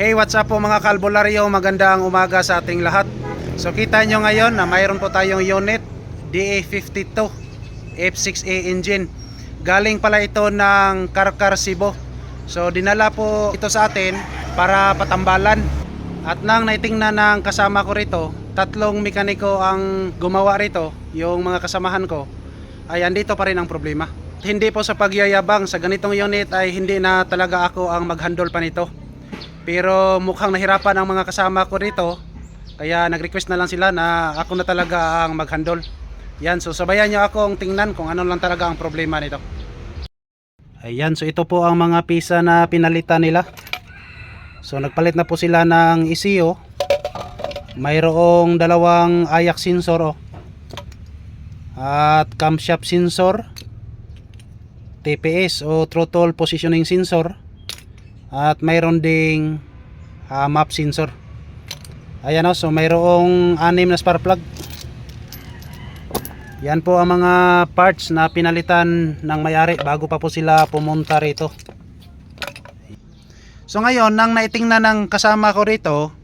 Hey, what's up po mga kalbularyo, magandang umaga sa ating lahat. So kita nyo ngayon na mayroon po tayong unit DA52 F6A engine. Galing pala ito ng Karkar, Cebu. So dinala po ito sa atin para patambalan. At nang naitingnan ng kasama ko rito, tatlong mekaniko ang gumawa rito, yung mga kasamahan ko, ay andito pa rin ang problema. Hindi po sa pagyayabang, sa ganitong unit ay hindi na talaga ako ang mag-handle pa nito. Pero mukhang nahirapan ang mga kasama ko rito, kaya nag-request na lang sila na ako na talaga ang mag-handle. Yan, so sabayan nyo akong tingnan kung ano lang talaga ang problema nito. Ayan, so ito po ang mga pisa na pinalitan nila. So nagpalit na po sila ng ECU. Mayroong dalawang ayak sensor at camshaft sensor, TPS o throttle positioning sensor, at mayroon ding map sensor. Ayan o, so mayroong 6 na spark plug. Yan po ang mga parts na pinalitan ng may-ari bago pa po sila pumunta rito. So ngayon, nang naitingnan ng kasama ko rito,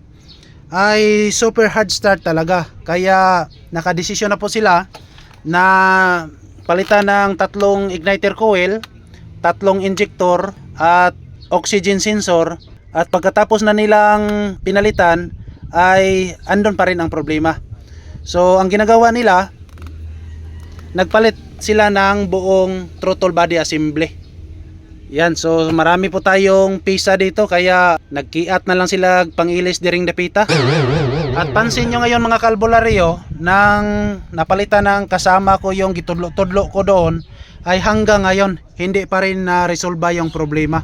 ay super hard start talaga. Kaya nakadesisyon na po sila na palitan ng 3 igniter coil, 3 injector at oxygen sensor. At pagkatapos na nilang pinalitan ay andon pa rin ang problema. So ang ginagawa nila, nagpalit sila ng buong throttle body assembly. Yan, so marami po tayong pisa dito, kaya nagkiat na lang sila pangilis diring dapita. At pansin nyo ngayon mga kalbularyo, nang napalitan ng kasama ko yung gitudlo-tudlo ko doon, ay hanggang ngayon hindi pa rin na-resolve yung problema.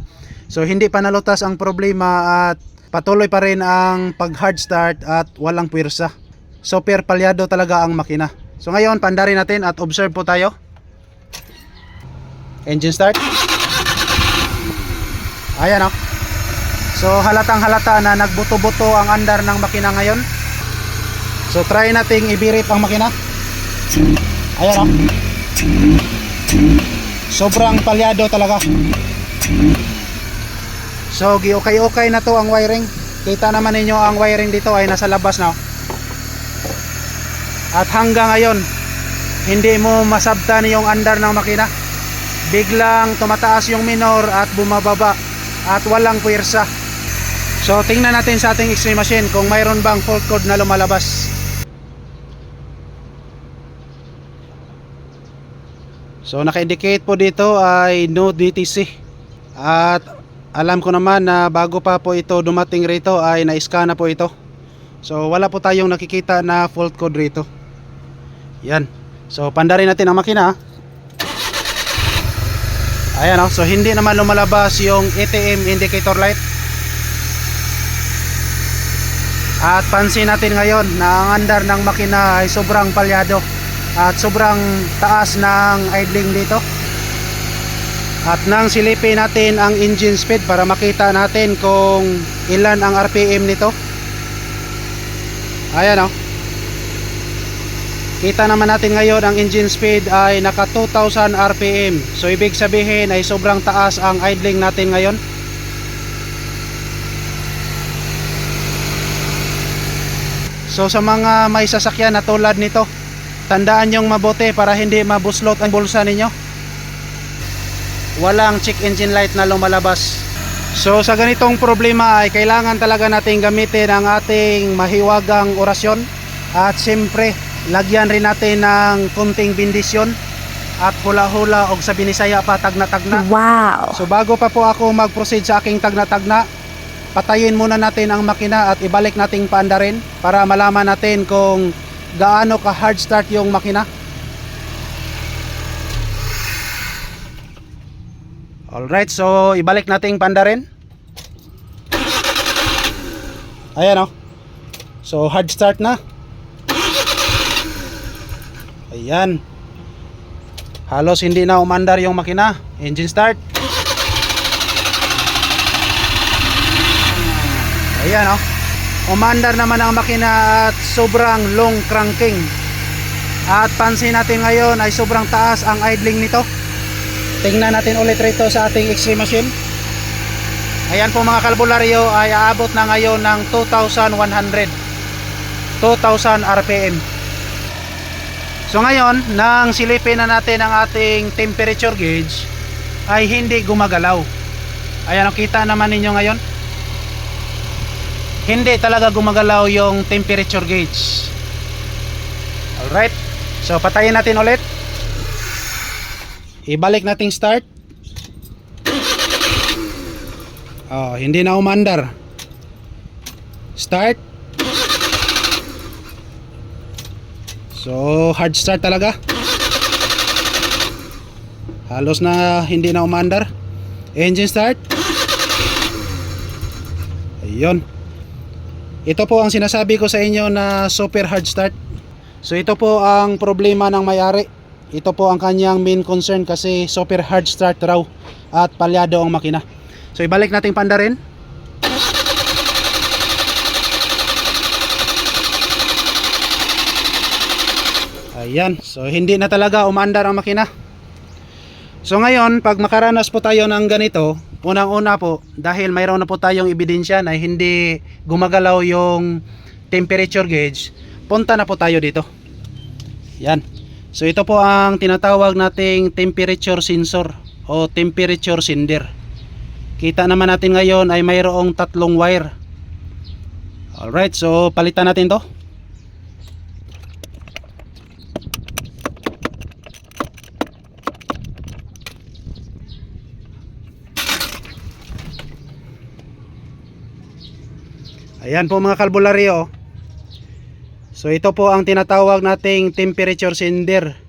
So hindi pa nalutas ang problema at patuloy pa rin ang pag hard start at walang puwersa. Super palyado talaga ang makina. So ngayon, pandarin natin at observe po tayo. Engine start. Ayan o. So halatang halata na nagbuto-buto ang andar ng makina ngayon. So try nating ibirip ang makina. Ayan o. Sobrang palyado talaga. So okay na to ang wiring. Kita naman ninyo ang wiring dito ay nasa labas na. At hanggang ngayon hindi mo masabtan yung andar ng makina. Biglang tumataas yung minor at bumababa at walang puwersa. So tingnan natin sa ating X-ray machine kung mayroon bang fault code na lumalabas. So naka-indicate po dito ay no DTC. At alam ko naman na bago pa po ito dumating rito ay na-scan na po ito. So wala po tayong nakikita na fault code rito. Yan. So pandarin natin ang makina. Ayan o. So hindi naman lumalabas yung ATM indicator light. At pansin natin ngayon na ang andar ng makina ay sobrang palyado at sobrang taas ng idling dito. At nang silipin natin ang engine speed para makita natin kung ilan ang RPM nito. Ayan o. Kita naman natin ngayon ang engine speed ay naka 2000 RPM. So ibig sabihin ay sobrang taas ang idling natin ngayon. So sa mga may sasakyan na tulad nito, tandaan nyong mabuti para hindi mabuslot ang bulsa ninyo. Walang check engine light na lumalabas. So sa ganitong problema ay kailangan talaga natin gamitin ang ating mahiwagang orasyon. At siyempre, lagyan rin natin ng kunting bendisyon at hula-hula o sa Binisaya pa tagna-tagna. Wow! So bago pa po ako mag-proceed sa aking tagna-tagna, patayin muna natin ang makina at ibalik nating paandarin para malaman natin kung gaano ka hard start yung makina. Alright, so ibalik nating paandarin. Ayan o. So hard start na. Ayan. Halos hindi na umandar yung makina. Engine start. Ayan o. Umandar naman ang makina at sobrang long cranking. At pansin natin ngayon ay sobrang taas ang idling nito. Tingnan natin ulit rito sa ating X-ray machine. Ayan po mga kalbularyo, ay aabot na ngayon ng 2,100, 2,000 RPM. So ngayon, nang silipin na natin ang ating temperature gauge, ay hindi gumagalaw. Ayan, kita naman ninyo ngayon, hindi talaga gumagalaw yung temperature gauge. Alright, so patayin natin ulit, ibalik natin start. Hindi na umandar. Start. So hard start talaga, halos na hindi na umandar. Engine start. Ayun, ito po ang sinasabi ko sa inyo na super hard start. So ito po ang problema ng may-ari. Ito po ang kanyang main concern, kasi super hard start raw at palyado ang makina. So ibalik natin panda rin. Ayan, so hindi na talaga umandar ang makina. So ngayon, pag makaranas po tayo ng ganito, unang-una po, dahil mayroon na po tayong ebidensya na hindi gumagalaw yung temperature gauge, punta na po tayo dito. Yan. So ito po ang tinatawag nating temperature sensor o temperature sender. Kita naman natin ngayon ay mayroong 3 wire. Alright, so palitan natin to. Ayan po mga kalbularyo. So ito po ang tinatawag nating temperature sender.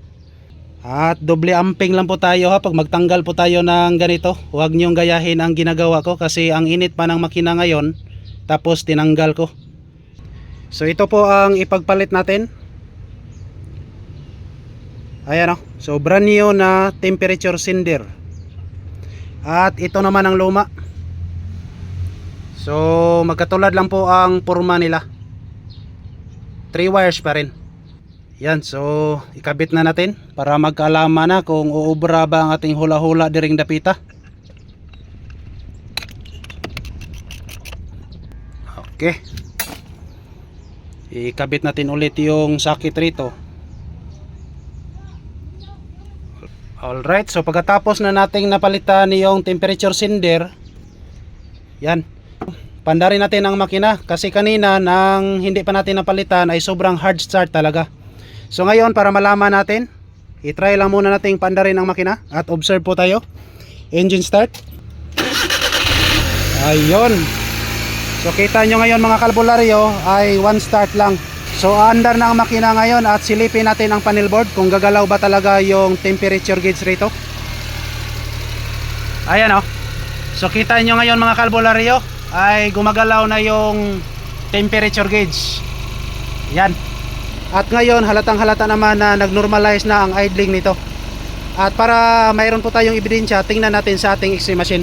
At doble amping lang po tayo ha, pag magtanggal po tayo ng ganito. Huwag niyong gayahin ang ginagawa ko, kasi ang init pa ng makina ngayon, tapos tinanggal ko. So ito po ang ipagpalit natin. Ayan o, so brand new na temperature sender. At ito naman ang luma. So magkatulad lang po ang porma nila, 3 wires pa rin. Yan, so ikabit na natin para magkaalaman na kung uubra ba ang ating hula-hula diring dapita. Okay, ikabit natin ulit yung sakit rito. Alright, so pagkatapos na nating napalitan yung temperature sender, yan, pandarin natin ang makina, kasi kanina nang hindi pa natin napalitan ay sobrang hard start talaga. So ngayon, para malaman natin, i-try lang muna nating pandarin ang makina at observe po tayo. Engine start. Ayun. So kita nyo ngayon mga kalbularyo ay 1 start lang. So andar na ang makina ngayon at silipin natin ang panel board kung gagalaw ba talaga yung temperature gauge rito. Ayan o. So kita nyo ngayon mga kalbularyo ay gumagalaw na yung temperature gauge. Yan. At ngayon halatang halata naman na nag-normalize na ang idling nito. At para mayroon po tayong ebidensya, tingnan natin sa ating X-ray machine.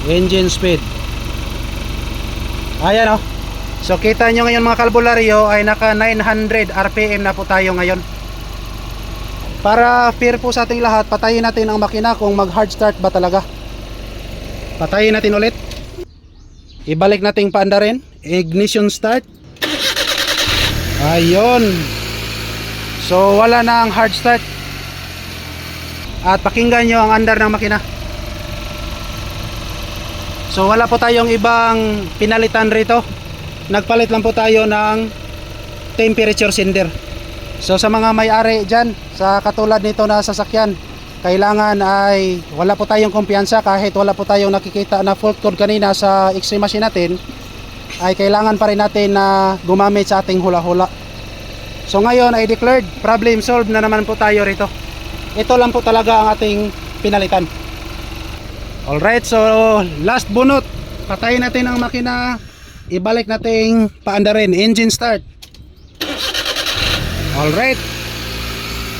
Engine speed. Ayan o. So kita nyo ngayon mga kalbularyo ay naka 900 RPM na po tayo ngayon. Para fair po sa ating lahat, patayin natin ang makina kung mag hard start ba talaga. Patayin natin ulit. Ibalik natin paandarin. Ignition start. Ayun. So wala na ang hard start. At pakinggan nyo ang andar ng makina. So wala po tayong ibang pinalitan rito. Nagpalit lang po tayo ng temperature sender. So sa mga may-ari dyan, sa katulad nito na sasakyan, kailangan ay wala po tayong kumpiyansa, kahit wala po tayong nakikita na fault code kanina sa X-ray machine natin, ay kailangan pa rin natin na gumamit sa ating hula-hula. So ngayon ay declared problem solved na naman po tayo rito. Ito lang po talaga ang ating pinalitan. Alright, so last bunot, patayin natin ang makina, ibalik natin paandarin. Engine start. Alright,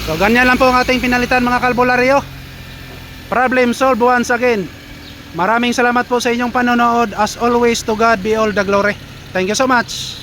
so ganyan lang po ang ating pinalitan mga kalbularyo. Problem solved once again. Maraming salamat po sa inyong panonood. As always, to God be all the glory. Thank you so much.